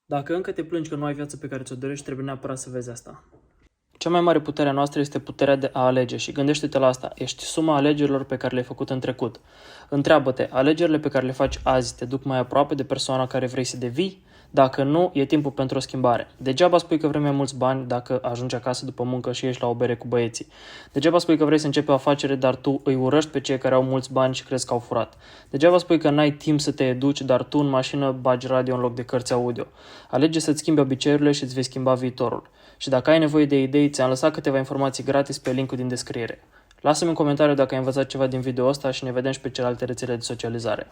Dacă încă te plângi că nu ai viața pe care ți-o dorești, trebuie neapărat să vezi asta. Cea mai mare putere a noastră este puterea de a alege și gândește-te la asta. Ești suma alegerilor pe care le-ai făcut în trecut. Întreabă-te, alegerile pe care le faci azi te duc mai aproape de persoana care vrei să devii? Dacă nu, e timpul pentru o schimbare. Degeaba spui că vrei mai mulți bani dacă ajungi acasă după muncă și ești la o bere cu băieții. Degeaba spui că vrei să începi o afacere, dar tu îi urăști pe cei care au mulți bani și crezi că au furat. Degeaba spui că n-ai timp să te educi, dar tu în mașină bagi radio în loc de cărți audio. Alege să-ți schimbi obiceiurile și îți vei schimba viitorul. Și dacă ai nevoie de idei, ți-am lăsat câteva informații gratis pe linkul din descriere. Lasă-mi un comentariu dacă ai învățat ceva din video ăsta și ne vedem și pe celelalte rețele de socializare.